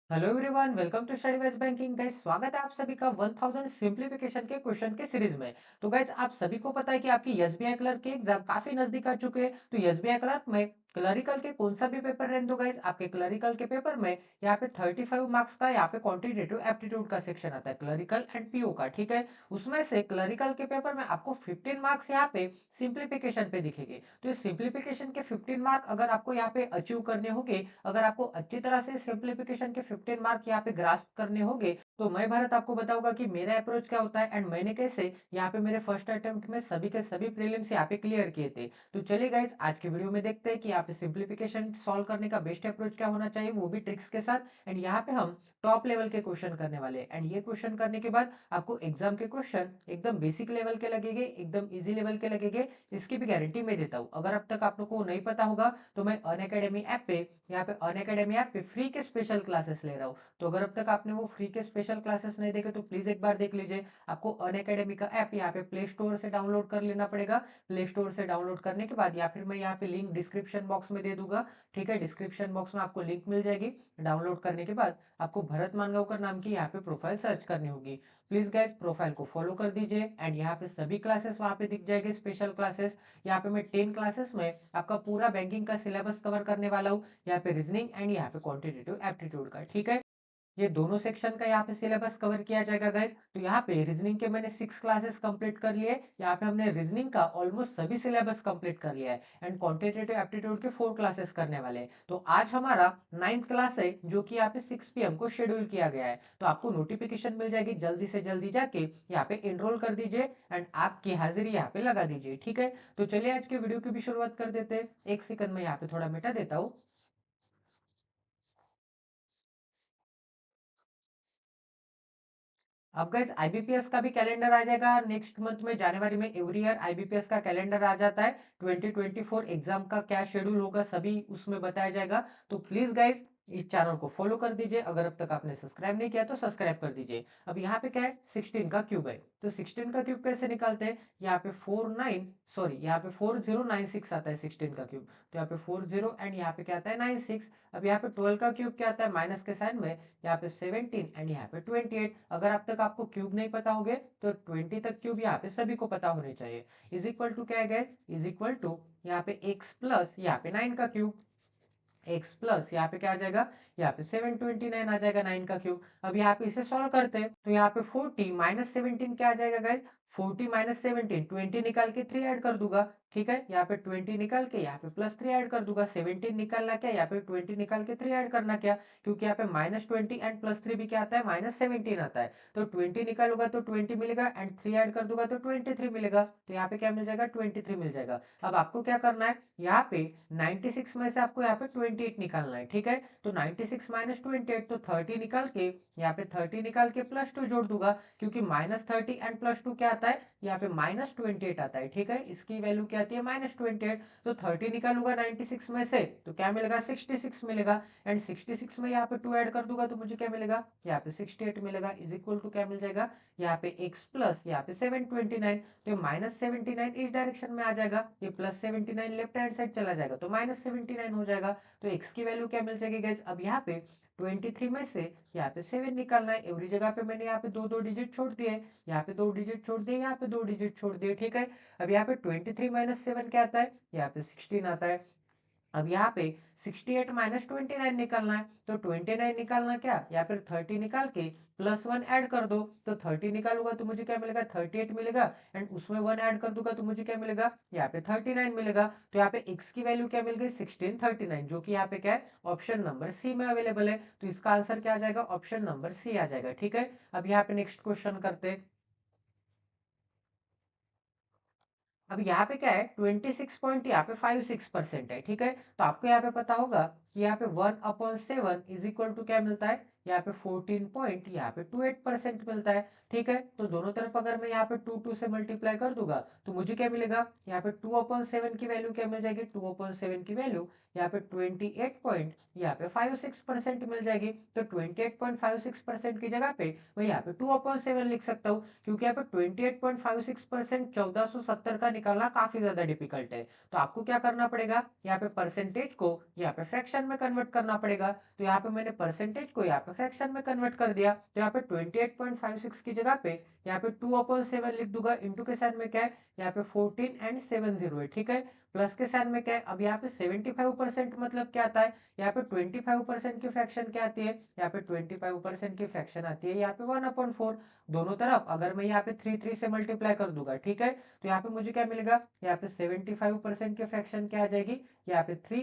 Hello everyone, welcome to study wise banking. Guys, स्वागत है आप सभी का 1000 सिंप्लीफिकेशन के क्वेश्चन के सीरीज में। तो गाइस, आप सभी को पता है कि आपकी एसबीआई क्लर्क की एग्जाम काफी नजदीक आ चुके हैं। तो एसबीआई क्लर्क में क्लरिकल के कौन सा भी पेपर रहने दो गाइस, आपके क्लरिकल के पेपर में यहाँ पे 35 मार्क्स का यहाँ पे क्वांटिटेटिव एप्टीट्यूड का सेक्शन आता है, क्लरिकल एंड पीओ का। ठीक है, उसमें से क्लरिकल के पेपर में आपको 15 मार्क्स यहाँ पे सिंप्लीफिकेशन पे दिखेंगे। तो इस सिंप्लीफिकेशन के 15 मार्क अगर आपको यहाँ पे अचीव करने होंगे, अगर आपको अच्छी तरह से सिंप्लीफिकेशन के 15 मार्क यहाँ पे ग्रास्प करने होंगे, तो मैं भारत आपको बताऊंगा कि मेरा अप्रोच क्या होता है एंड मैंने कैसे यहाँ पे मेरे फर्स्ट अटेम्प्ट में सभी के सभी प्रीलिम्स यहाँ पे क्लियर किए थे। तो चलिए गाइस, आज की वीडियो में देखते हैं कि यहाँ पे सिंप्लीफिकेशन सॉल्व करने का बेस्ट अप्रोच क्या होना चाहिए, वो भी ट्रिक्स के साथ। एंड यहाँ पे हम टॉप लेवल के क्वेश्चन करने वाले हैं। एंड ये क्वेश्चन करने के बाद आपको एग्जाम के क्वेश्चन एकदम बेसिक लेवल के लगेंगे, एकदम इजी लेवल के लगेंगे, इसकी भी गारंटी मैं देता हूँ। अगर अब तक आप लोग को नहीं पता होगा तो मैं अनअकैडमी ऐप पे यहाँ पे अनअकैडमी ऐप पे फ्री के स्पेशल क्लासेस ले रहा हूँ। तो अगर अब तक आपने वो फ्री के स्पेशल क्लासेस नहीं देखे तो प्लीज एक बार देख लीजिए। आपको अनअकैडमी का ऐप यहाँ पे प्ले स्टोर से डाउनलोड कर लेना पड़ेगा। प्ले स्टोर से डाउनलोड करने के बाद या फिर मैं यहाँ पे लिंक डिस्क्रिप्शन बॉक्स में दे दूंगा। ठीक है, डिस्क्रिप्शन बॉक्स में आपको लिंक मिल जाएगी। डाउनलोड करने के बाद आपको भरत मानगांवकर नाम की यहाँ पे प्रोफाइल सर्च करनी होगी। प्लीज गाइस, प्रोफाइल को फॉलो कर दीजिए एंड यहाँ पे सभी क्लासेस वहाँ पे दिख जाएंगे, स्पेशल क्लासेस। यहाँ पे मैं 10 क्लासेस में आपका पूरा बैंकिंग का सिलेबस कवर करने वाला हूँ, यहाँ पे रीजनिंग एंड यहाँ पे क्वांटिटेटिव एप्टीट्यूड का। ठीक है, ये दोनों सेक्शन का यहाँ पे सिलेबस कवर किया जाएगा गाइस। तो यहाँ पे रीजनिंग के मैंने 6 क्लासेस कंप्लीट कर लिए। यहाँ पे हमने रीजनिंग का ऑलमोस्ट सभी सिलेबस कंप्लीट कर लिया है एंड क्वांटिटेटिव एप्टीट्यूड के 4 क्लासेस करने वाले हैं। तो आज हमारा 9th क्लास है जो कि यहाँ पे 6 PM को शेड्यूल किया गया है। तो आपको नोटिफिकेशन मिल जाएगी, जल्दी से जल्दी जाके यहाँ पे एनरोल कर दीजिए एंड आपकी हाजिरी यहाँ पे लगा दीजिए। ठीक है, तो चलिए आज के वीडियो की भी शुरुआत कर देते हैं। एक सेकंड में यहाँ पे थोड़ा मिटा देता हूँ। अब गाइस, आईबीपीएस का भी कैलेंडर आ जाएगा नेक्स्ट मंथ में, जनवरी में। एवरी ईयर आईबीपीएस का कैलेंडर आ जाता है। 2024 एग्जाम का क्या शेड्यूल होगा सभी उसमें बताया जाएगा। तो प्लीज गाइस, इस चैनल को फॉलो कर दीजिए। अगर अब तक आपने सब्सक्राइब नहीं किया तो सब्सक्राइब कर दीजिए। अब यहाँ पे क्या है, 16 का क्यूब है। तो 16 का क्यूब कैसे निकालते हैं, यहाँ पे 4096 आता है 16 का क्यूब। तो यहाँ पे 40 एंड यहाँ पे क्या आता है 96। अब यहाँ पे 12 का क्यूब क्या आता है, माइनस के साइन में यहाँ पे 17 एंड यहाँ पे 28। अगर अब तक आपको क्यूब नहीं पता होंगे तो 20 तक क्यूब यहाँ पे सभी को पता होने चाहिए। इज इक्वल टू क्या है गाइस, इज इक्वल टू यहाँ पे x प्लस यहाँ पे 9 का क्यूब। एक्स प्लस यहाँ पे क्या आ जाएगा, यहाँ पे 729 आ जाएगा 9 का क्यूब। अब यहाँ पे इसे सॉल्व करते हैं तो यहाँ पे 40 माइनस 17 क्या आ जाएगा गाइस, 40 माइनस 17, 20 निकाल के 3 ऐड कर दूंगा। ठीक है, यहाँ पे 20 निकाल के यहाँ पे प्लस 3 ऐड कर दूंगा। 17 निकालना क्या, यहाँ पे 20 निकाल के 3 ऐड करना क्या, क्योंकि यहाँ पे -20 एंड +3 भी क्या आता है, -17 आता है। तो 20 निकालूंगा तो 20 मिलेगा एंड 3 ऐड कर दूंगा तो 23 मिलेगा। तो यहाँ पे क्या मिल जाएगा, 23 मिल जाएगा। अब आपको क्या करना है, यहाँ पे 96 में से आपको यहाँ पे 28 निकालना है। ठीक है, तो 96 माइनस 28, तो 30 निकाल के यहाँ पे 30 निकाल के +2 जोड़ दूंगा, क्योंकि -30 एंड +2 क्या आता है, यहाँ पे -28 आता है। ठीक है, इसकी वैल्यू क्या आती है, -28। तो 30 निकालूंगा 96 में से तो क्या मिलेगा, 66 मिलेगा। एंड 66 में यहाँ पे 2 ऐड कर दूंगा तो मुझे क्या मिलेगा, यहाँ पे 68 मिलेगा। इज इक्वल टू क्या मिल जाएगा, यहाँ पे x प्लस यहाँ पे 729। तो -79 इस डायरेक्शन में आ जाएगा, ये +79 लेफ्ट हैंड साइड चला जाएगा तो -79 हो जाएगा। तो x की वैल्यू क्या मिल जाएगी गाइस, अब यहाँ पे 23 में से यहाँ पे 7 निकालना है। एवरी जगह पे मैंने यहाँ पे दो दो डिजिट छोड़ दिए, यहाँ पे दो डिजिट छोड़ दिए, यहाँ पे दो डिजिट छोड़ दिए। ठीक है, अब यहाँ पे 23 माइनस 7 क्या आता है, यहाँ पे 16 आता है। अब यहाँ पे 68 माइनस 29 निकालना है, तो 29 निकालना क्या, या फिर 30 निकाल के +1 ऐड कर दो। तो 30 निकालूंगा तो मुझे क्या मिलेगा, 38 मिलेगा। एंड उसमें 1 ऐड कर दूंगा तो मुझे क्या मिलेगा, यहाँ पे 39 मिलेगा। तो यहाँ पे x की वैल्यू क्या मिल गई, 1639, जो कि यहाँ पे क्या है, ऑप्शन नंबर सी में अवेलेबल है। तो इसका आंसर क्या आ जाएगा, ऑप्शन नंबर सी आ जाएगा। ठीक है, अब यहाँ पे नेक्स्ट क्वेश्चन करते हैं। अब यहाँ पे क्या है, 26 पॉइंट यहाँ पे 56% है। ठीक है, तो आपको यहाँ पे पता होगा कि यहाँ पे 1/7 इज इक्वल टू क्या मिलता है, यहाँ पे 14 पॉइंट यहाँ पे 28% मिलता है। ठीक है, तो दोनों तरफ अगर मैं यहाँ पे 2 से मल्टीप्लाई कर दूंगा तो मुझे क्या मिलेगा, यहाँ पे 2/7 की वैल्यू क्या मिल जाएगी, 2/7 की वैल्यू यहाँ पे 28 पॉइंट यहाँ पे 56% मिल जाएगी। तो 28.56% की जगह पे मैं यहाँ पे 2/7 लिख सकता हूँ, क्योंकि यहाँ पे 28.56% 1470 का निकालना काफी ज्यादा डिफिकल्ट है। तो आपको क्या करना पड़ेगा, यहाँ पे परसेंटेज को यहाँ पे फ्रैक्शन में कन्वर्ट करना पड़ेगा। तो यहाँ पे मैंने परसेंटेज को यहाँ पे फ्रैक्शन में कन्वर्ट कर दिया। तो यहाँ पे 28.56 की जगह पे यहाँ पे 2/7 लिख दूंगा। इंटू के साथ में क्या है, यहाँ पे 14 एंड 70 है, ठीक है। प्लस के साथ में क्या है, अब यहाँ पे 75% मतलब क्या आता है, यहाँ पे 25% की फ्रैक्शन क्या आती है, यहाँ पे 25% की फ्रैक्शन आती है यहाँ पे 1/4। दोनों तरफ अगर मैं यहाँ पे 3 से मल्टीप्लाई कर दूंगा, ठीक है, तो यहाँ पे मुझे क्या मिलेगा, यहाँ पे 75% की फ्रैक्शन क्या आ जाएगी, यहाँ पे 3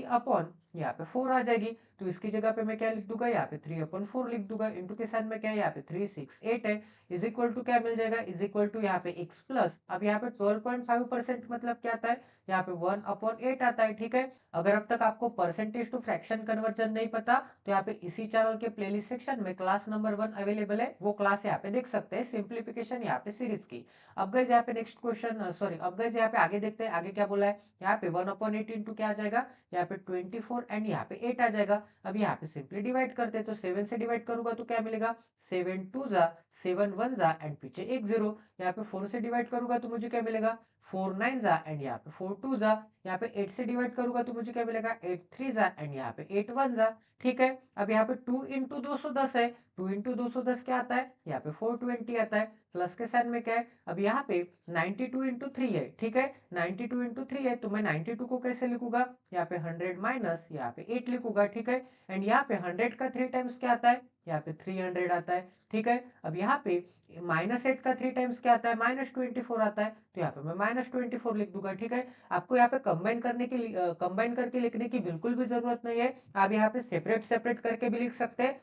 यहाँ पे 4 आ जाएगी। तो इसकी जगह पे मैं क्या लिख दूंगा, यहाँ पे 3/4 लिख दूंगा। इंटू के साथ में क्या है, यहाँ पे 368 है, इज इक्वल टू क्या मिल जाएगा, इज इक्वल टू यहाँ पे x प्लस, अब यहाँ पे 12.5% मतलब क्या आता है, यहाँ पे 1/8 आता है, ठीक है। अगर अब तक आपको परसेंटेज टू फ्रैक्शन कन्वर्जन नहीं पता, तो यहाँ पे इसी चैनल के प्लेलिस्ट सेक्शन में क्लास नंबर 1 अवेलेबल है, वो क्लास यहाँ पे देख सकते हैं, सिंप्लीफिकेशन यहाँ पे सीरीज की। अब गाइस यहाँ पे नेक्स्ट क्वेश्चन, सॉरी, अब गाइस यहाँ पे आगे देखते हैं आगे क्या बोला है। यहाँ पे 1/8 इंटू क्या आ जाएगा, यहाँ पे 24 एंड यहाँ पे 8 आ जाएगा। अब यहाँ पे सिंपली डिवाइड करते हैं, तो 7 से डिवाइड करूंगा तो क्या मिलेगा, 7 2 जा, 7 1 जा एंड पीछे एक 0। यहाँ पे 4 से डिवाइड करूंगा तो मुझे क्या मिलेगा, 4 9 जा एंड यहाँ पे 4 2 जा। यहाँ पे 8 से डिवाइड करूंगा तो मुझे क्या मिलेगा, 8 3 जा एंड यहाँ पे 8 1 जा, ठीक है। अब यहाँ पे 2 इंटू 210 है, 2 इंटू 210 क्या आता है, यहाँ पे 420 आता है। प्लस के साथ में क्या है, अब यहाँ पे 92 इंटू 3 है, ठीक है, 92 इंटू 3 है, तो मैं 92 को कैसे लिखूंगा, यहाँ पे 100 माइनस यहाँ पे 8 लिखूंगा, ठीक है। एंड यहाँ पे 100 का 3 टाइम्स क्या आता है, यहाँ पे 300 आता है, ठीक है। अब यहाँ पे -8 का 3 टाइम्स क्या आता है, -24 आता है, तो यहाँ पे मैं -24 लिख दूंगा, ठीक है। आपको यहाँ पे कंबाइन करने के लिए कंबाइन करके लिखने की बिल्कुल भी जरूरत नहीं है, आप यहाँ पे सेपरेट सेपरेट करके भी लिख सकते हैं,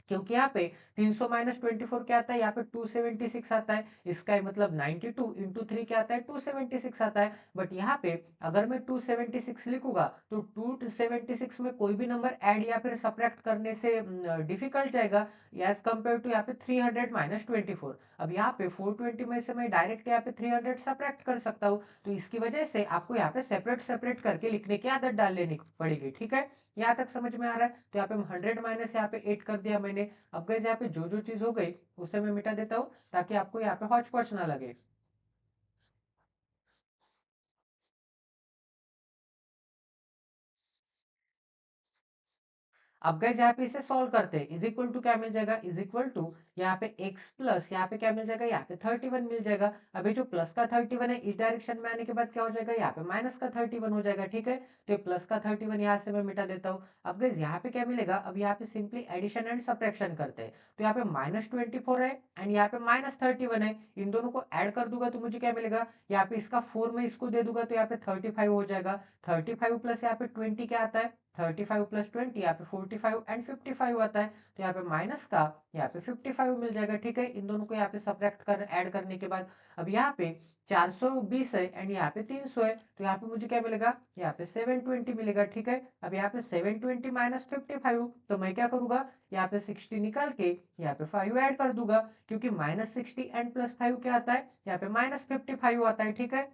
क्योंकि यहाँ पे 300 माइनस 24 क्या आता है, यहाँ पे 276 आता है। इसका मतलब 92 इंटू 3 क्या आता है, 276 आता है। बट यहाँ पे अगर मैं 276 लिखूंगा तो 276 में कोई भी नंबर ऐड या फिर सब्ट्रैक्ट करने से डिफिकल्ट जाएगा एज कम्पेयर टू यहाँ पे 300 माइनस 24। अब यहाँ पे 420 में से मैं डायरेक्ट यहाँ पे 300 सब्ट्रैक्ट कर सकता हूँ, तो इसकी वजह से आपको यहाँ पे सेपरेट सेपरेट करके लिखने की आदत डाल लेनी पड़ेगी, ठीक है। यहाँ तक समझ में आ रहा है, तो यहाँ पे 100 माइनस यहाँ पे 8 कर दिया मैंने। अब गाइस यहाँ पे जो जो चीज हो गई उसे मैं मिटा देता हूँ, ताकि आपको यहाँ पे हौच पौच ना लगे। अब गाइस यहाँ पे इसे सॉल्व करते हैं, इज इक्वल टू क्या मिल जाएगा, इज इक्वल टू यहाँ पे x प्लस यहाँ पे क्या मिल जाएगा, यहाँ पे 31 मिल जाएगा। अभी जो प्लस का 31 है इस डायरेक्शन में आने के बाद क्या हो जाएगा, यहाँ पे माइनस का 31 हो जाएगा, ठीक है। तो प्लस का 31 यहाँ से मैं मिटा देता हूँ। अब गाइस यहाँ पे क्या मिलेगा, अब यहाँ पे सिंपली एडिशन एंड सब्ट्रैक्शन करते हैं। तो यहाँ पे -24 है एंड यहाँ पे -31 है, इन दोनों को ऐड कर दूंगा तो मुझे क्या मिलेगा, यहाँ पे इसका 4 में इसको दे दूंगा तो यहाँ पे 35 हो जाएगा। 35 प्लस यहाँ पे 20 क्या आता है, 35 प्लस 20 यहाँ पे 45 एंड 55 आता है। तो यहाँ पे माइनस का यहाँ पे 55 मिल जाएगा, ठीक है। इन दोनों को यहाँ पे सब्ट्रैक्ट कर ऐड करने के बाद अब यहाँ पे 420 है एंड यहाँ पे 300 है, तो यहाँ पे मुझे क्या मिलेगा, यहाँ पे 720 मिलेगा, ठीक है। अब यहाँ पे 720 माइनस 55, तो मैं क्या करूंगा, यहाँ पे 60 निकाल के यहाँ पे 5 ऐड कर दूंगा, क्योंकि -60 एंड +5 क्या आता है, यहाँ पे -55 आता है, ठीक है।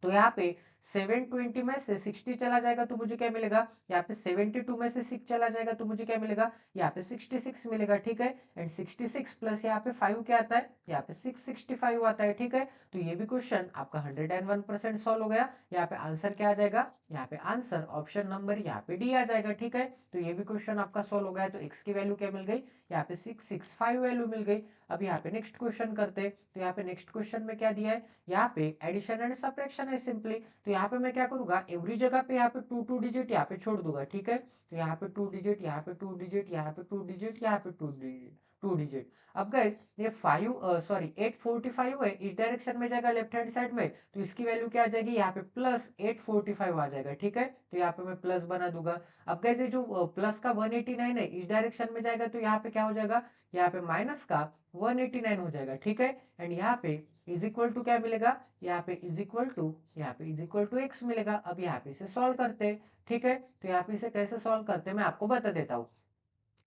तो यहाँ पे 720 में से 60 चला जाएगा तो मुझे क्या मिलेगा, यहाँ पे 72 में से 6 चला जाएगा तो मुझे क्या मिलेगा, यहाँ पे 66 मिलेगा, ठीक है। एंड 66 प्लस यहाँ पे 5 क्या आता है, यहाँ पे 665 आता है, ठीक है। तो ये भी क्वेश्चन आपका 101% सॉल्व हो गया। यहाँ पे आंसर क्या आ जाएगा, यहाँ पे आंसर ऑप्शन नंबर यहाँ पे डी आ जाएगा, ठीक है। तो ये भी क्वेश्चन आपका सॉल्व हो गया। तो x की वैल्यू क्या मिल गई, यहाँ पे 665 वैल्यू मिल गई। अब यहाँ पे नेक्स्ट क्वेश्चन करते हैं। तो यहाँ पे नेक्स्ट क्वेश्चन में क्या दिया है, यहाँ पे एडिशन एंड सब्ट्रैक्शन है सिंपली। तो यहाँ पे मैं क्या करूंगा, एवरी जगह पे यहाँ पे टू डिजिट यहाँ पे छोड़ दूंगा, ठीक है। तो यहाँ पे 2 डिजिट, यहाँ पे 2 डिजिट, यहाँ पे 2 डिजिट, यहाँ पे 2 डिजिट, 2 डिजिट। अब गाइस ये 845 है, इस डायरेक्शन में जाएगा लेफ्ट हैंड साइड में, तो इसकी वैल्यू क्या आ जाएगी, यहाँ पे +845 आ जाएगा, ठीक है। तो यहाँ पे मैं प्लस बना दूंगा। अब गाइस ये जो प्लस का 189 है इस डायरेक्शन में जाएगा, तो यहाँ पे क्या हो जाएगा, यहाँ पे माइनस का 189 हो जाएगा, ठीक है। एंड यहाँ पे इज इक्वल टू क्या मिलेगा, यहाँ पे इज इक्वल टू, यहाँ पे इज इक्वल टू x मिलेगा। अब यहाँ पे इसे सॉल्व करते हैं, ठीक है। तो यहाँ पे इसे कैसे सॉल्व करते हैं मैं आपको बता देता हूँ।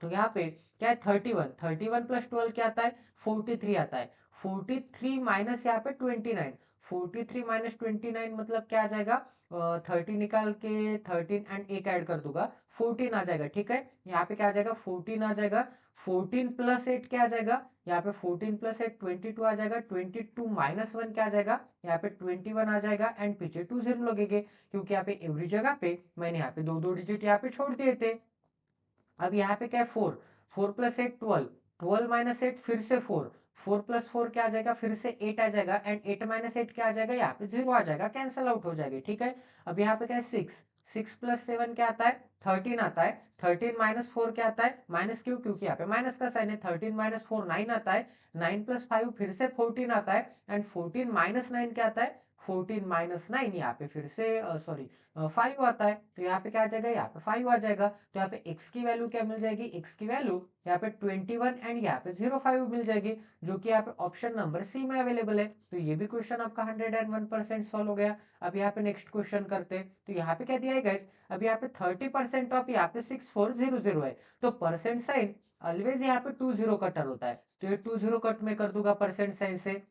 तो यहाँ पे क्या है, 31 प्लस 12 क्या आता है, 43 आता है। 43 माइनस यहाँ पे 29, 43 माइनस 29 मतलब क्या आ जाएगा, 30 निकाल के 13 एंड एक ऐड कर दूंगा, 14 आ जाएगा। ठीक है, यहाँ पे क्या आ जाएगा, 14 आ जाएगा। 14 प्लस 8 क्या आ जाएगा, यहाँ पे 14 प्लस 8 22 आ जाएगा। 22 माइनस 1 क्या आ जाएगा, यहाँ पे 21 आ जाएगा एंड पीछे 2 जीरो लगेंगे, क्योंकि यहाँ पे एवरी जगह पे मैंने यहाँ पे दो दो डिजिट यहाँ पे छोड़ दिए थे। अब यहाँ पे क्या है, 4, 4 प्लस 8 12, 12 माइनस 8 फिर से 4, 4 प्लस 4 क्या आ जाएगा, फिर से 8 आ जाएगा एंड 8 माइनस 8 क्या आ जाएगा, यहाँ पे 0 आ जाएगा, कैंसल आउट हो जाएगी। ठीक है, अब यहाँ पे क्या है, 6, 6 प्लस 7 क्या आता है, 13 आता है। 13 माइनस 4 क्या आता है, माइनस क्यों, क्योंकि यहाँ पे माइनस का साइन है। 13 माइनस 4 9 आता है। 9 प्लस 5 फिर से 14 आता है एंड 14 माइनस 9 क्या आता है, 14 माइनस 9 यहाँ पे फिर से सॉरी 5 आता है। तो यहाँ पे क्या आ जाएगा, यहाँ पे 5 आ जाएगा। तो यहाँ पे x की वैल्यू क्या मिल जाएगी, x की वैल्यू यहाँ पे 21 एंड यहाँ पे 05 मिल जाएगी, जो कि यहाँ पे ऑप्शन नंबर सी में अवेलेबल है। तो ये भी क्वेश्चन आपका 101% सॉल्व हो गया। अब यहाँ पे नेक्स्ट क्वेश्चन करते हैं। तो यहाँ पे क्या दिया है गाइस, अब यहाँ पे 30% ऑफ यहाँ पे 6400 है, तो परसेंट साइन ऑलवेज यहाँ पे 20 कटर होता है, तो ये 20 कट में कर दूंगा परसेंट साइन से।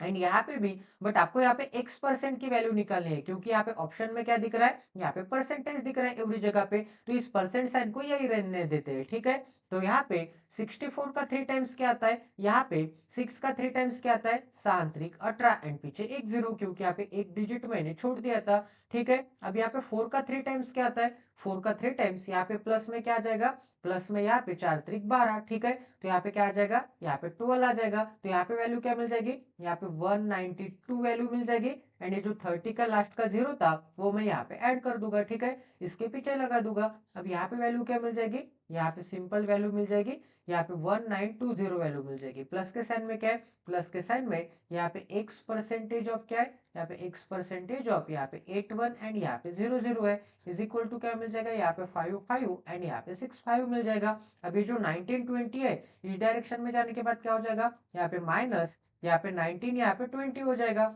एंड यहाँ पे भी, बट आपको यहाँ पे x परसेंट की वैल्यू निकालनी है, क्योंकि यहाँ पे ऑप्शन में क्या दिख रहा है, यहाँ पे परसेंटेज दिख रहा है एवरी जगह पे, तो इस परसेंट साइन को यही रहने देते हैं। ठीक है, तो यहाँ पे 64 का 3 टाइम्स क्या आता है, यहाँ पे 6 का 3 टाइम्स क्या आता है, 7×3 = 18 एंड पीछे एक जीरो, क्योंकि यहाँ पे एक डिजिट मैंने छोड़ दिया था। ठीक है, अब यहाँ पे 4 का 3 टाइम्स क्या आता है, 4 का 3 टाइम्स यहाँ पे प्लस में क्या आ जाएगा, प्लस में यहाँ पे 4×3 = 12। ठीक है, तो यहाँ पे क्या आ जाएगा, यहाँ पे 12 आ जाएगा। तो यहाँ पे वैल्यू क्या मिल जाएगी, यहाँ पे 192 वैल्यू मिल जाएगी एंड ये जो 30 का लास्ट का जीरो था वो मैं यहाँ पे ऐड कर दूंगा। ठीक है, इसके पीछे लगा दूंगा। अब यहाँ पे वैल्यू क्या मिल जाएगी, यहाँ पे सिंपल वैल्यू मिल जाएगी, यहाँ पे 1920 वैल्यू मिल जाएगी। प्लस के साइन में क्या है, प्लस के साइन में यहाँ पे x परसेंटेज ऑफ क्या है, यहाँ पे x परसेंटेज ऑफ यहाँ पे 81 एंड यहाँ पे 00 है, इज इक्वल टू क्या मिल जाएगा, यहाँ पे 5 5 एंड यहाँ पे 6 5 मिल जाएगा। अब ये जो 1920 है, इस डायरेक्शन में जाने के बाद क्या हो जाएगा, यहाँ पे माइनस, यहाँ पे 19 यहाँ पे 20 हो जाएगा।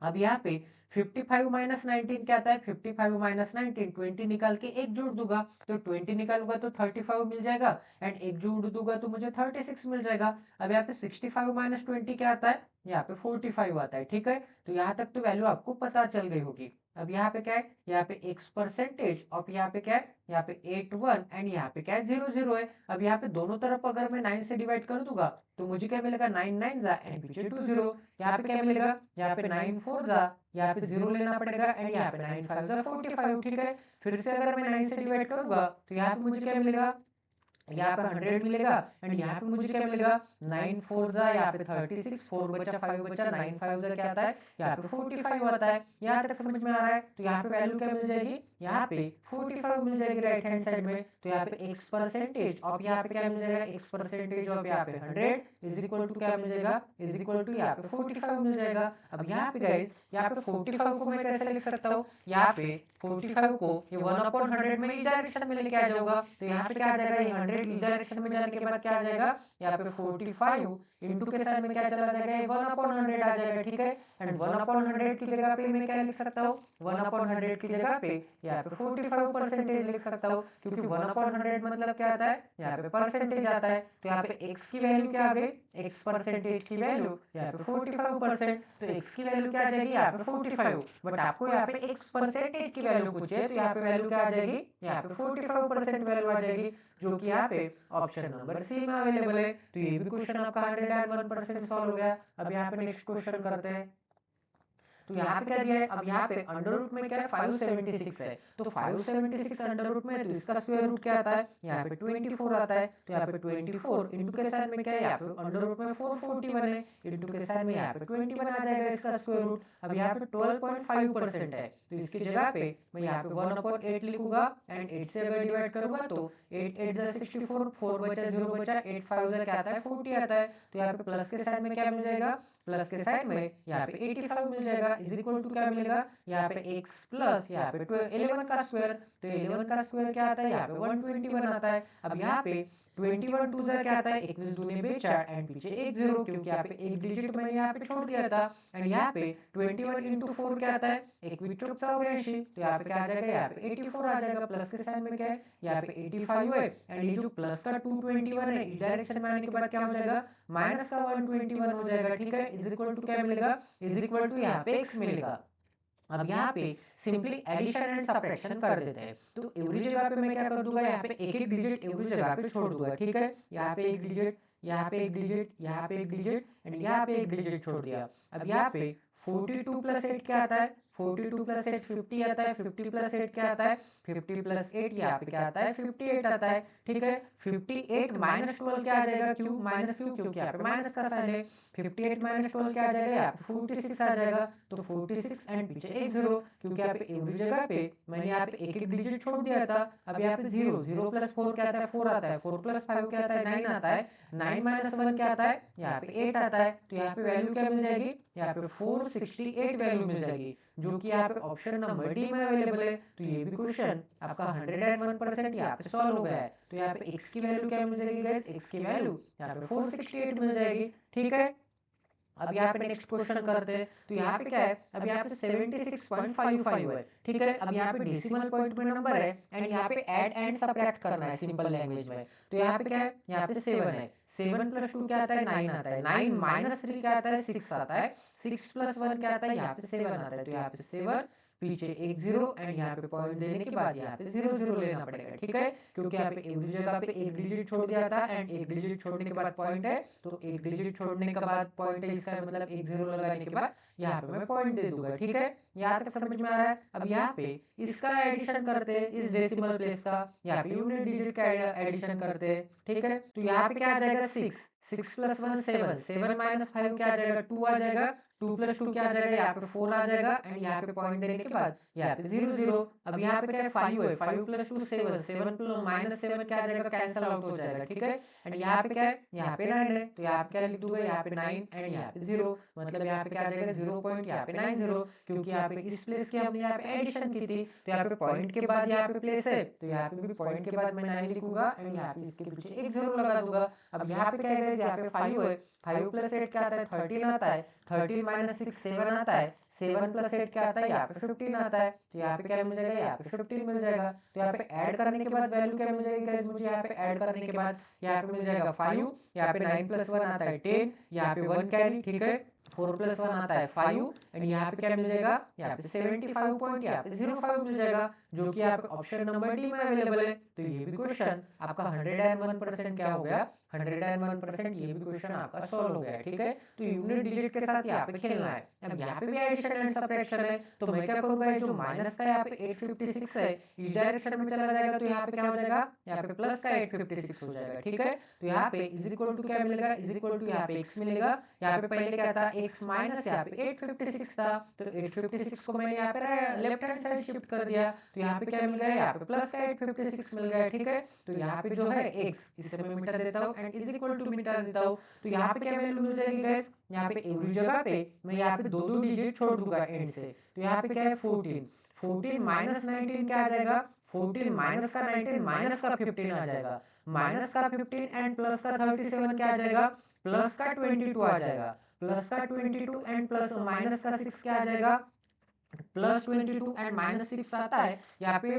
अब यहाँ पे 55 माइनस 19 क्या आता है, 55 माइनस 19, 20 निकाल के एक जोड़ दूंगा, तो 20 निकालूंगा तो 35 मिल जाएगा एंड एक जोड़ दूंगा तो मुझे 36 मिल जाएगा। अब यहाँ पे 65 माइनस 20 क्या आता है, यहाँ पे 45 आता है। ठीक है, तो यहाँ तक तो वैल्यू आपको पता चल गई होगी। अब यहाँ पे क्या है, यहाँ पे x परसेंटेज और यहाँ पे क्या है, यहाँ पे 81 एंड यहाँ पे क्या है 00 है। अब यहाँ पे दोनों तरफ अगर मैं 9 से डिवाइड कर दूंगा तो मुझे क्या मिलेगा, 9 9 जा एंड पीछे 20, यहाँ पे क्या मिलेगा, यहाँ पे 9 4 जा, यहाँ पे 0 लेना पड़ेगा एंड यहाँ पे 9 5 जा 45। ठीक है, फिर से अगर मैं 9 से डिवाइड करूंगा तो यहाँ पे मुझे क्या मिलेगा, यहाँ पे 100 मिलेगा एंड यहाँ पे मुझे क्या मिलेगा, 9 4 जा यहाँ पे 36, 4 बचा 5 बचा, 9 5 जा क्या आता है, यहाँ पे 45 आता है। यहाँ तक समझ में आ रहा है, तो यहाँ पे वैल्यू क्या मिल जाएगी, यहाँ पे 45 मिल जाएगी राइट हैंड साइड में। तो यहाँ पे x परसेंटेज और यहाँ पे क्या मिल जाएगा, x परसेंटेज और यहाँ पे 100 इज इक्वल टू क्या मिल जाएगा, इज इक्वल टू यहाँ पे 45 मिल जाएगा। अब यहाँ पे गाइस, यहाँ पे 45 को मैं कैसे लिख सकता हूँ, यहाँ पे 45 को ये 1/100 में इस डायरेक्शन में लेके आ जाऊंगा, तो यहाँ पे क्या आ जाएगा, ये 100 इस डायरेक्शन में जाने के बाद क्या आ जाएगा, यहाँ पे 45 इंटू के साइन में क्या चला जाएगा, ये 1/100 आ जाएगा। ठीक है, एंड 1/100 की जगह पे मैं क्या लिख सकता हूँ, 1/100 की जगह पे यहाँ पे 45 परसेंटेज लिख सकता हूँ, क्योंकि 1/100 मतलब क्या आता है, यहाँ पे परसेंटेज आता है। तो यहाँ पे x की वैल्यू क्या आ गई, x परसेंटेज की वैल्यू यहाँ पे 45%, तो x की वैल्यू क्या आ जाएगी, यहाँ पे 45। बट आपको यहाँ पे x परसेंटेज की वैल्यू पूछे तो यहाँ पे वैल्यू क्या आ जाएगी, यहाँ पे 45% वैल्यू आ जाएगी, जो कि यहाँ पे ऑप्शन नंबर सी में अवेलेबल है। तो ये भी क्वेश्चन आपका 101% सॉल्व हो गया। अब यहाँ पे नेक्स्ट क्वेश्चन करते हैं। तो यहाँ पे क्या दिया है, अब यहाँ पे अंडर रूट में क्या है, 576 है, तो 576 अंडर रूट में, तो इसका स्क्वायर रूट क्या आता है, यहाँ पे 24 आता है। तो यहाँ पे 24 इंटू के साइन में क्या है, यहाँ पे अंडर रूट में 441 है, इंटू के साइन में यहाँ पे 21 आ जाएगा इसका स्क्वायर रूट। अब यहाँ पे 12.5% है, तो इसकी जगह पे मैं यहाँ पे 1/8 लिखूंगा एंड 8 से अगर डिवाइड करूंगा तो 8 8 जा 64, 4 बचा 0 बचा, 8 5 जा क्या आता है 40 आता है। तो यहाँ पे प्लस के साइन में क्या मिल जाएगा, प्लस के साइड में यहाँ पे 85 मिल जाएगा, इज इक्वल टू क्या मिलेगा, यहाँ पे x प्लस यहाँ पे 11 का स्क्वायर, तो 11 का स्क्वायर क्या आता है, यहाँ पे 121 आता है। अब यहाँ पे 21 2 जा क्या आता है, 21 दूने बेचा एंड पीछे एक जीरो, क्योंकि यहाँ पे एक डिजिट मैंने यहाँ पे छोड़ दिया था। एंड यहाँ पे 21 इंटू 4 क्या आता है, 21 चौक 84, तो यहाँ पे क्या आ जाएगा, यहाँ पे 84 आ जाएगा। प्लस के साइन में क्या है, यहाँ पे 85 है एंड ये जो प्लस का 221 है, इस डायरेक्शन में आने के बाद क्या हो जाएगा, माइनस का 121 हो जाएगा। ठीक है, इज इक्वल टू क्या मिलेगा, इज इक्वल टू यहाँ पे x मिलेगा। अब यहाँ पे सिंपली एडिशन एंड सब्ट्रैक्शन कर देते हैं। तो एवरी जगह पे मैं क्या कर दूंगा, यहाँ पे एक एक डिजिट एवरी जगह पे छोड़ दूंगा, ठीक है। यहाँ पे एक डिजिट, यहाँ पे एक डिजिट, यहाँ पे एक डिजिट एंड यहाँ पे एक डिजिट छोड़ दिया। अब यहाँ पे 42 प्लस 8 क्या आता है, 42 प्लस 8 50 आता है, 50 प्लस 8 क्या आता है, 50 प्लस 8 यहाँ पे क्या आता है, 58 आता है, ठीक है। 58 माइनस 12 क्या आ जाएगा, क्यों माइनस क्यों, क्योंकि यहाँ पे माइनस का साइन है। 58 माइनस 12 क्या आ जाएगा, यहाँ पे 46 आ जाएगा। तो 46 एंड पीछे एक जीरो, क्योंकि यहाँ पे एवरी जगह पे मैंने यहाँ पे एक एक डिजिट छोड़ दिया था। अब यहाँ पे जीरो, जीरो प्लस 4 क्या आता है, 4 आता है, 4 प्लस 5 क्या आता है, 9 आता है, 9 माइनस 1 क्या आता है, यहाँ पे 8 आता है। तो यहाँ पे वैल्यू क्या मिल जाएगी, यहाँ पे 468 वैल्यू मिल जाएगी, जो कि यहाँ पे ऑप्शन नंबर डी में अवेलेबल है। तो ये भी क्वेश्चन आपका 101% यहाँ पे सॉल्व हो गया है। तो यहाँ पे x की वैल्यू क्या मिल जाएगी गाइस, x की वैल्यू यहाँ पे 468 मिल जाएगी, ठीक है। अब यहाँ पे नेक्स्ट क्वेश्चन करते हैं। तो यहाँ पे क्या है, अब यहाँ पे 76.55 है, ठीक है। अब यहाँ पे डेसिमल पॉइंट में नंबर है एंड यहाँ पे ऐड एंड सब्ट्रैक्ट करना है सिंपल लैंग्वेज में। तो यहाँ पे क्या है, यहाँ पे 7 है, 7 प्लस 2 क्या आता है, 9 आता है, 9 माइनस 3 क्या आता है, 6 आता है, 6 प्लस 1 क्या आता है, यहाँ पे 7 आता है। तो यहाँ पे 7 पीछे एक जीरो एंड यहाँ पे पॉइंट देने के बाद यहाँ पे जीरो जीरो लेना पड़ेगा, ठीक है। क्योंकि यहाँ पे एवरी जगह पे एक डिजिट छोड़ दिया था एंड एक डिजिट छोड़ने के बाद पॉइंट है, तो एक डिजिट छोड़ने के बाद पॉइंट है, इसका मतलब एक जीरो लगाने के बाद यहाँ पे मैं पॉइंट दे दूंगा, ठीक है। यहाँ तक समझ में आ रहा है। अब यहाँ पे इसका एडिशन करते हैं, इस डेसिमल प्लेस का, यहाँ पे यूनिट डिजिट का एडिशन करते हैं, ठीक है। तो यहाँ पे क्या आ जाएगा, 6, 6 प्लस 1 7, 7 माइनस 5 क्या आ जाएगा, 2 आ जाएगा, 2 प्लस 2 क्या आ जाएगा, यहाँ पे 4 आ जाएगा एंड यहाँ पे पॉइंट देने के बाद यहाँ पे 0 0। अब यहाँ पे क्या है, 5 है, 5 प्लस 2 7, 7 प्लस माइनस 7 क्या आ जाएगा, कैंसिल आउट हो जाएगा, ठीक है। एंड यहाँ पे क्या है, यहाँ पे 9 है, तो यहाँ पे क्या लिख दूंगा, यहाँ पे 9 एंड यहाँ पे 0, मतलब यहाँ पे क्या आ जाएगा, 0 पॉइंट यहाँ पे 90, क्योंकि यहाँ पे इस प्लेस की हमने यहाँ पे एडिशन की थी। तो यहाँ पे पॉइंट के बाद यहाँ पे प्लेस है, तो यहाँ पे भी पॉइंट के बाद मैं 9 लिखूंगा एंड यहाँ पे इसके पीछे एक 0 लगा दूंगा। अब यहाँ पे क्या है, यहाँ पे 5 है, 5 प्लस 8 क्या आता है, 13 आता है, 13 माइनस 6 7 आता है, 7 प्लस 8 क्या आता है, यहाँ पे 15 आता है। तो यहाँ पे क्या मिल जाएगा, यहाँ पे 15 मिल जाएगा। तो यहाँ पे ऐड करने के बाद वैल्यू क्या मिल जाएगी गाइस मुझे, यहाँ पे ऐड करने के बाद यहाँ पे मिल जाएगा 5, यहाँ पे 9 प्लस 1 आता है 10, यहाँ पे 1 कैरी, ठीक है। 4 प्लस 1 आता है 5 एंड यहाँ पे क्या मिल जाएगा, यहाँ पे 75 पॉइंट यहाँ पे 05 मिल जाएगा, जो कि यहाँ पे ऑप्शन नंबर डी में अवेलेबल है। तो ये भी क्वेश्चन आपका 101% क्या हो गया, 101% ये भी क्वेश्चन आपका सॉल्व हो गया, ठीक है। तो यूनिट डिजिट के साथ यहाँ पे खेलना है। अब यहाँ पे भी एडिशन एंड सब्ट्रैक्शन है, तो मैं क्या करूंगा, जो माइनस का यहाँ पे 856 है इस डायरेक्शन में चला जाएगा, तो यहाँ पे क्या हो जाएगा, यहाँ पे प्लस का 856 हो जाएगा, ठीक है। तो यहाँ पे इज इक्वल टू क्या मिलेगा, इज इक्वल टू यहाँ पे x मिलेगा। यहाँ पे पहले क्या था, x माइनस यहाँ पे 856 था, तो 856 को मैंने यहाँ पे लेफ्ट हैंड साइड शिफ्ट कर दिया, तो यहाँ पे क्या मिल गया, यहाँ पे प्लस का 856 मिल गया, ठीक है। तो यहाँ पे जो है x, इसे मैं मिटा देता हूँ एंड इज इक्वल टू मिटा देता हूँ। तो यहाँ पे क्या वैल्यू मिल जाएगी गाइस, यहाँ पे एवरी जगह पे मैं यहाँ पे दो दो डिजिट छोड़ दूंगा एंड से। तो यहाँ पे क्या है, 14, 14 माइनस 19 क्या आ जाएगा, 14 माइनस का 19 माइनस का 15 आ जाएगा, माइनस का 15 एंड प्लस का 37 क्या आ जाएगा, प्लस का 22 आ जाएगा, प्लस का 22 एंड प्लस माइनस का 6 क्या आ जाएगा, प्लस 22 एंड माइनस 6 आता है, यहाँ पे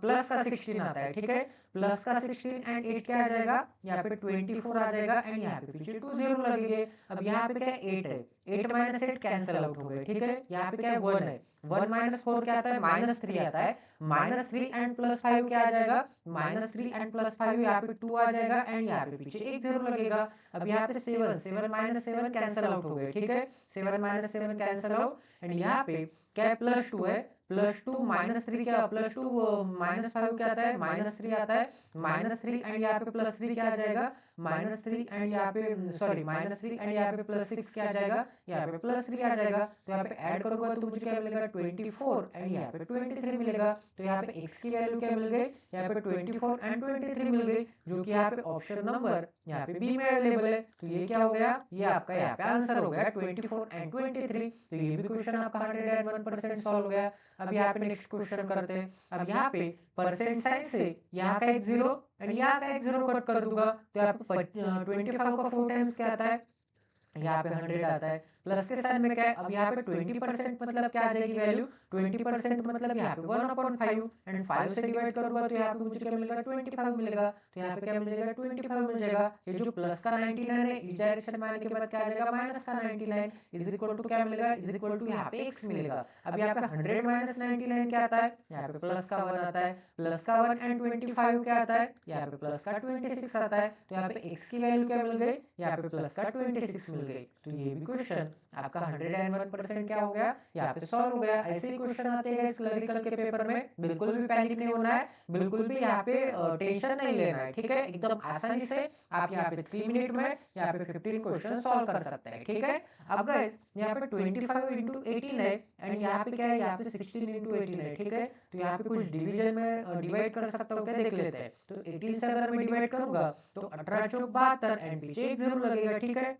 प्लस का 16 आता है, ठीक है। प्लस का 16 एंड 8 क्या आ जाएगा, यहाँ पे 24 आ जाएगा एंड यहाँ पे पीछे 2 0 लगेंगे। अब यहाँ पे क्या है, 8 है, 8 माइनस 8 कैंसिल आउट हो गए, ठीक है। यहाँ पे क्या है, 1 है, 1 माइनस 4 क्या आता है, माइनस 3 आता है, माइनस 3 एंड प्लस 5 क्या आ जाएगा, माइनस 3 एंड प्लस 5 यहाँ पे 2 आ जाएगा एंड यहाँ पे पीछे एक 0 लगेगा। अब यहाँ पे 7, 7 माइनस 7 कैंसिल आउट हो गए, ठीक है। 7 माइनस 7 कैंसिल आउट एंड यहाँ पे क्या है, प्लस 2 है, प्लस 2 माइनस 3 क्या, प्लस 2 माइनस 5 क्या आता है, माइनस 3 आता है, माइनस 3 एंड यहाँ पे प्लस 3 क्या आ जाएगा, माइनस 3 एंड यहाँ पे सॉरी माइनस 3 एंड यहाँ पे प्लस 6 क्या आ जाएगा, यहाँ पे प्लस 3 आ जाएगा। तो यहाँ पे ऐड करूंगा तो मुझे क्या मिलेगा, 24 एंड यहाँ पे 23 मिलेगा। तो यहाँ पे x की वैल्यू क्या मिल गई, यहाँ पे 24 एंड 23 मिल गई, जो कि यहाँ पे ऑप्शन नंबर यहाँ पे बी में अवेलेबल है। तो ये क्या हो गया, ये आपका यहाँ पे आंसर हो गया 24 एंड 23। तो ये भी क्वेश्चन आपका 101% सॉल्व हो गया। अब यहाँ पे नेक्स्ट क्वेश्चन करते हैं। अब यहाँ पे परसेंट साइन से यहाँ का एक 0 एंड यहाँ का एक 0 कट कर दूंगा, तो यहाँ पे 25 का 4 टाइम्स क्या आता है, यहाँ पे 100 आता है, प्लस के साइन में क्या है, अब यहाँ पे 20% मतलब क्या आ जाएगी वैल्यू, 20% मतलब यहाँ पे 1/5 एंड 5 से डिवाइड करूंगा तो यहाँ पे मुझे क्या मिलेगा, 25 मिलेगा। तो यहाँ पे क्या मिल जाएगा, 25 मिल जाएगा। ये जो प्लस का 99 है इस डायरेक्शन में आने के बाद क्या आ जाएगा, माइनस का 99 इज इक्वल टू क्या मिलेगा, इज इक्वल टू यहाँ पे x मिलेगा। अब यहाँ पे 100 माइनस 99 क्या आता है, यहाँ पे प्लस का 1 आता है, प्लस का 1 एंड 25 क्या आता है, यहाँ पे प्लस का 26 आता है। तो यहाँ पे x की वैल्यू क्या मिल गई, यहाँ पे प्लस का 26 मिल गई। तो ये भी क्वेश्चन आपका 101% क्या हो गया, यहाँ पे सॉल्व हो गया। ऐसे ही क्वेश्चन आते हैं इस क्लरिकल के पेपर में, बिल्कुल भी पैनिक नहीं होना है, बिल्कुल भी यहाँ पे टेंशन नहीं लेना है, ठीक है। एकदम आसानी से आप यहाँ पे 3 मिनट में यहाँ पे 15 क्वेश्चन सॉल्व कर सकते हैं, ठीक है। अब गाइस यहाँ पे 25 इंटू 18 है एंड यहाँ पे क्या है, यहाँ पे 16 इंटू 18 है, ठीक है। तो यहाँ पे कुछ डिवीजन में डिवाइड कर सकता हूँ क्या, देख लेते हैं। तो 18 से अगर मैं डिवाइड करूंगा तो 18 चौक 72 एंड पीछे एक जरूर लगेगा, ठीक है।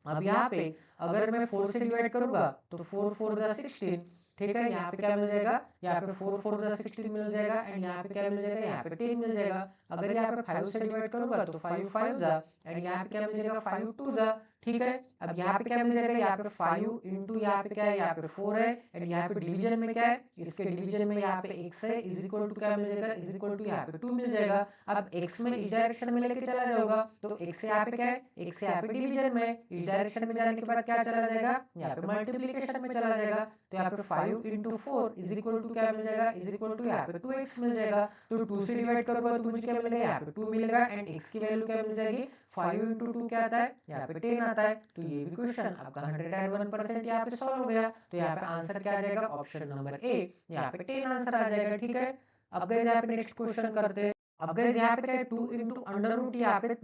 अब यहाँ पे अगर मैं 4 से डिवाइड करूंगा तो 4 4 जा 16, ठीक है। यहाँ पे क्या मिल जाएगा, यहाँ पे 4 4 जा 16 मिल जाएगा एंड यहाँ पे क्या मिल जाएगा, यहाँ पे 10 मिल जाएगा। अगर यहाँ पे 5 से डिवाइड करूंगा तो 5 5 जा एंड यहाँ पे क्या मिल जाएगा, 5 2 जा, ठीक है। अब यहाँ पे क्या मिल जाएगा, यहाँ पे 5 इंटू यहाँ पे क्या है, यहाँ पे 4 है एंड यहाँ पे डिवीजन में क्या है, इसके डिवीजन में यहाँ पे x है इज इक्वल टू क्या मिल जाएगा, इज इक्वल टू यहाँ पे 2 मिल जाएगा। अब x में इस डायरेक्शन में लेके चला जाऊंगा तो x यहाँ पे क्या है, x यहाँ पे डिवीजन में, इस डायरेक्शन में जाने के बाद क्या चला जाएगा, यहाँ पे मल्टीप्लीकेशन में चला जाएगा। तो यहाँ पे 5 इंटू 4 इज इक्वल टू क्या मिल जाएगा, इज इक्वल टू यहाँ पे 2x मिल जाएगा। तो 2 से डिवाइड करूंगा तो मुझे क्या मिलेगा, यहाँ पे 2 मिलेगा एंड x की वैल्यू क्या मिल जाएगी, 5 इंटू 2 क्या आता है, यहाँ पे 10 आता है। तो ये भी क्वेश्चन आपका 101% यहाँ पे सॉल्व हो गया। तो यहाँ पे आंसर क्या आ जाएगा, ऑप्शन नंबर ए, यहाँ पे 10 आंसर आ जाएगा, ठीक है। अब गए यहाँ पे नेक्स्ट क्वेश्चन करते हैं। अब गए यहाँ पे क्या है, 2 इंटू अंडर रूट यहाँ पे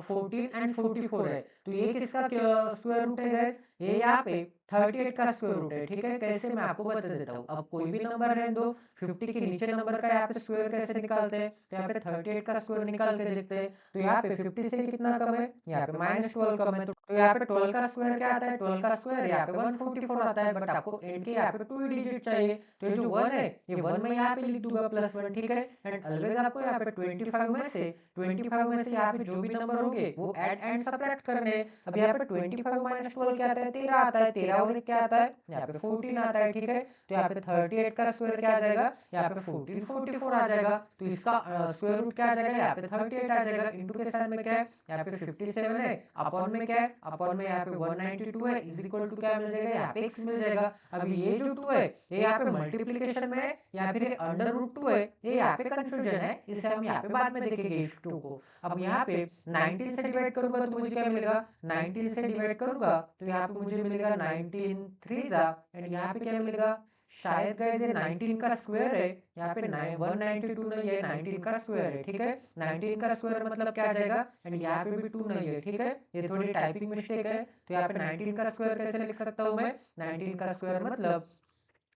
14 एंड 44 है। तो ये किसका स्क्वायर रूट है गैस, ये यहाँ पे 38 का स्क्वायर रूट है, ठीक है। कैसे मैं आपको बता देता हूँ। अब कोई भी नंबर रहने दो, 50 के नीचे नंबर का यहाँ पे स्क्वायर कैसे निकालते हैं, तो यहाँ पे 38 का स्क्वायर निकाल के देखते हैं। तो यहाँ पे 50 से कितना कम है, यहाँ पे -12 कम है। तो यहाँ पे 12 का स्क्वायर क्या आता है, 12 का स्क्वायर यहाँ पे 144 आता है, बट आपको एंड के यहाँ पे 2 डिजिट चाहिए। तो ये जो 1 है ये 1 में यहाँ पे लिख दूंगा +1, ठीक है। एंड ऑलवेज आपको यहाँ पे 25 में से यहाँ पे जो भी नंबर होंगे वो ऐड एंड सब्ट्रैक्ट करने। अब यहाँ पे 25 माइनस 12 क्या आता है, 13 आता है, 13 और क्या आता है, यहाँ पे 14 आता है, ठीक है। तो यहाँ पे 38 का स्क्वायर क्या आ जाएगा, यहाँ पे 14 44 आ जाएगा। तो इसका स्क्वायर रूट क्या आ जाएगा, यहाँ पे 38 आ जाएगा। इंटू के साइन में क्या है, यहाँ पे 57 है, अपॉन में क्या है, अपॉन में यहाँ पे 192 है, इज इक्वल टू क्या मिल जाएगा, यहाँ पे x मिल जाएगा। अभी ये जो 2 है ये यहाँ पे मल्टीप्लीकेशन में है या फिर अंडर रूट 2 है, ये यहाँ पे कंफ्यूजन है, इसे हम यहाँ पे बाद में देखेंगे इस 2 को। अब यहाँ पे 19 से डिवाइड करूंगा तो मुझे क्या मिलेगा, 19 से डिवाइड करूंगा तो यहाँ पे मुझे मिलेगा 19 3 जा एंड यहाँ पे क्या मिलेगा, शायद गाइस ये 19 का स्क्वायर है, यहाँ पे 192 नहीं है, 19 का स्क्वायर है, ठीक है। 19 का स्क्वायर मतलब क्या आ जाएगा एंड यहाँ पे भी 2 नहीं है, ठीक है। ये थोड़ी टाइपिंग मिस्टेक है। तो यहाँ पे 19 का स्क्वायर कैसे लिख सकता हूँ मैं, 19 का स्क्वायर मतलब,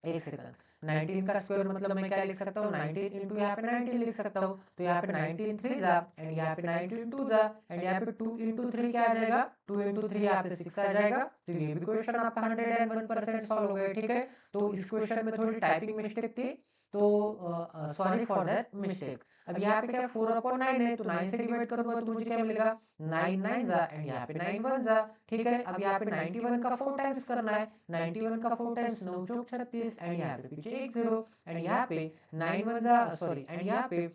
एक सेकंड, 19 का स्क्वायर मतलब मैं क्या लिख सकता हूँ, 19 इंटू यहाँ पे 19 लिख सकता हूँ। तो यहाँ पे 19 3 जा एंड यहाँ पे 19 2 जा एंड यहाँ पे 2 इंटू 3 क्या आ जाएगा, 2 इंटू 3 यहाँ पे 6 आ जाएगा। तो ये भी क्वेश्चन आपका 101% सॉल्व हो गया, ठीक है। तो इस क्वेश्चन में थोड़ी टाइपिंग मिस्टेक थी, तो सॉरी फॉर दैट मिस्टेक। अब यहाँ पे क्या 4/9 है, तो 9 से डिवाइड करूंगा तो मुझे क्या मिलेगा, 9 9 जा एंड यहाँ पे 9 1 जा, ठीक है। अब यहाँ पे 91 का 4 टाइम्स करना है, 91 का 4 टाइम्स 9 चौक 36 एंड यहाँ पे पीछे 1 0 एंड यहाँ पे 9 1 जा सॉरी एंड यहाँ पे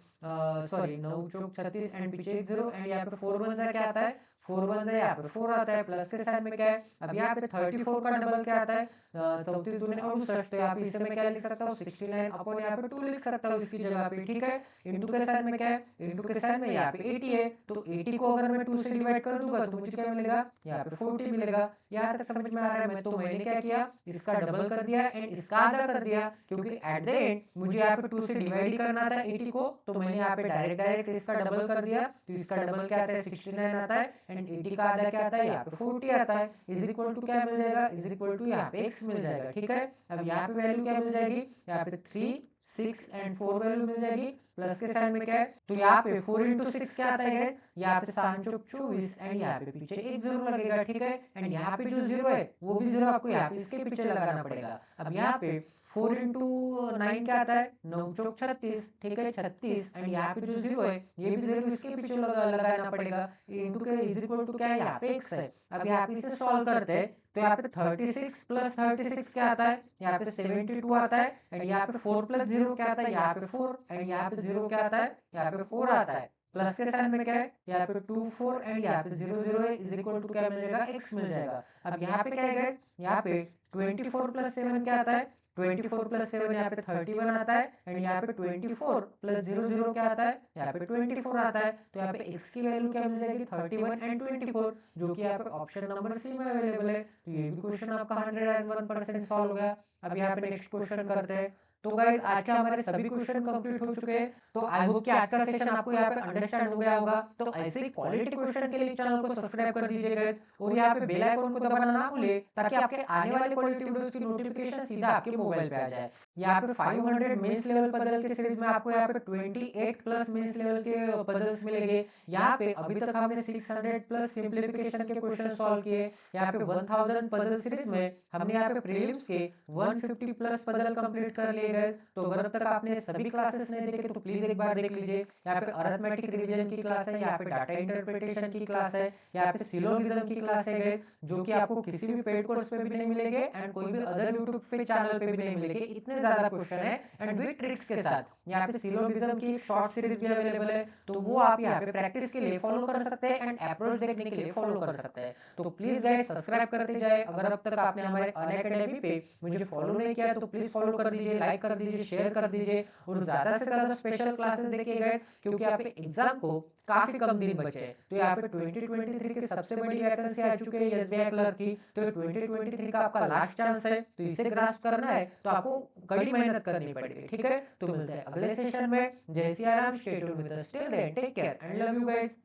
सॉरी 9 चौक 36 एंड पीछे 1 0 एंड यहाँ पे 4 1 जा क्या आता है, 4 1 जा यहाँ पे 4 आता है, प्लस के साइन में क्या है। अब यहाँ पे 34 का डबल क्या आता है, 34 दूनी 68, तो यहाँ पे इसे मैं क्या लिख सकता हूँ, 69 अपॉन यहाँ पे 2 लिख सकता हूँ इसकी जगह पे, ठीक है। इंटू के साइन में क्या है, इंटू के साइन में यहाँ पे 80 है, तो 80 को अगर मैं 2 से डिवाइड कर दूंगा तो मुझे क्या मिलेगा, यहाँ पे 40 मिलेगा। यहाँ तक समझ में आ रहा है। मैं तो मैंने क्या किया, इसका डबल कर दिया एंड इसका आधा कर दिया, क्योंकि एट द एंड मुझे यहाँ पे 2 से डिवाइड ही करना था 80 को, तो मैंने यहाँ पे डायरेक्ट इसका डबल कर दिया। तो इसका डबल क्या आता है, 69 आता है एंड 80 का आधा क्या आता है, यहाँ पे 40 आता है। इज इक्वल टू क्या मिल जाएगा, इज इक्वल टू यहाँ पे x मिल जाएगा, ठीक है। अब यहाँ पे वैल्यू क्या मिल जाएगी, यहाँ पे 3 6 एंड 4 वैल्यू मिल जाएगी, प्लस के साइन में क्या है, तो यहाँ पे 4 इंटू 6 क्या आता है, यहाँ पे 7 चौक 24 एंड यहाँ पे पीछे 1 0 लगेगा, ठीक है। एंड यहाँ पे जो 0 है वो भी 0 आपको यहाँ पे इसके पीछे लगाना पड़ेगा। अब यहाँ पे 4 इंटू 9 क्या आता है, 9 चौक 36, ठीक है 36, एंड यहाँ पे जो जीरो है ये भी जीरो इसके पीछे लगाना पड़ेगा, इंटू के इज इक्वल टू क्या है, यहाँ पे x है। अब यहाँ पे इसे सॉल्व करते हैं तो यहाँ पे 36 प्लस 36 क्या आता है, यहाँ पे 72 आता है, एंड यहाँ पे 4 प्लस जीरो क्या आता है, यहाँ पे 4, एंड यहाँ पे जीरो क्या आता है, यहाँ पे 4 आता है। प्लस के साइन में क्या है, यहाँ पे 2 4 एंड यहाँ पे 0 0 है, इज इक्वल टू क्या मिल जाएगा, x मिल जाएगा। अब यहाँ पे क्या है गाइस, यहाँ पे 24 प्लस 7 क्या आता है, 24 प्लस 7 यहाँ पे 31 आता है, एंड यहाँ पे 24 प्लस 0 0 क्या आता है, यहाँ पे 24 आता है। तो यहाँ पे x की वैल्यू क्या मिल जाएगी, 31 एंड 24, जो कि यहाँ पे ऑप्शन नंबर सी में अवेलेबल है। तो ये भी क्वेश्चन आपका 101% सॉल्व हो गया। अब यहाँ पे नेक्स्ट क्वेश्चन करते हैं। तो गाइस आज के हमारे सभी क्वेश्चन कंप्लीट हो चुके हैं। तो आई होप कि आज का सेशन आपको यहाँ पे अंडरस्टैंड हो गया होगा। तो ऐसे ही क्वालिटी क्वेश्चन के लिए चैनल को सब्सक्राइब कर दीजिए गाइस, और यहाँ पे बेल आइकन को दबाना ना भूले, ताकि आपके आने वाले क्वालिटी वीडियोस की नोटिफिकेशन सीधा आपके मोबाइल पे आ जाए। यहाँ पे 500 मेंस लेवल पजल के सीरीज में आपको यहाँ पे 28 प्लस मेंस लेवल के पजल्स मिलेंगे। यहाँ पे अभी तक हमने 600 प्लस सिंप्लीफिकेशन के क्वेश्चन सॉल्व किए। यहाँ पे 1000 पजल सीरीज में हमने यहाँ पे प्रीलिम्स के 150 प्लस पजल कंप्लीट कर लिए गए। तो अगर अब तक आपने सभी क्लासेस नहीं देखे तो प्लीज एक बार देख लीजिए। यहाँ पे अरिथमेटिक रिवीजन की क्लास है, यहाँ पे डाटा इंटरप्रिटेशन की क्लास है, यहाँ पे सिलोगिज्म की क्लास है गाइस, जो कि आपको किसी भी पेड कोर्स पे भी नहीं मिलेंगे एंड कोई भी अदर यूट्यूब पे चैनल पे भी नहीं मिलेंगे। इतने ज्यादा क्वेश्चन है एंड विद ट्रिक्स के साथ। यहाँ पे सिलोगिज्म की शॉर्ट सीरीज भी अवेलेबल है, तो वो आप यहाँ पे प्रैक्टिस के लिए फॉलो कर सकते हैं एंड अप्रोच देखने के लिए फॉलो कर सकते हैं। तो प्लीज गाइस सब्सक्राइब करते जाए। अगर अब तक आपने हमारे अनअकैडमी पे मुझे फॉलो नहीं किया तो प्लीज फॉलो कर दीजिए, लाइक कर दीजिए, शेयर कर दीजिए, और ज्यादा से ज्यादा स्पेशल क्लासेस देखिए गाइस, क्योंकि यहाँ पे एग्जाम को काफी कम दिन बचे हैं। तो यहाँ पे 2023 की सबसे बड़ी वैकेंसी आ चुकी है एसबीआई क्लर्क की। तो 2023 का आपका लास्ट चांस है, तो इसे ग्रास्प करना है तो आपको कड़ी मेहनत करनी पड़ेगी, ठीक है। तो मिलते हैं अगले सेशन में। जय Siya Ram, stay tuned with us, till then take care and love you guys.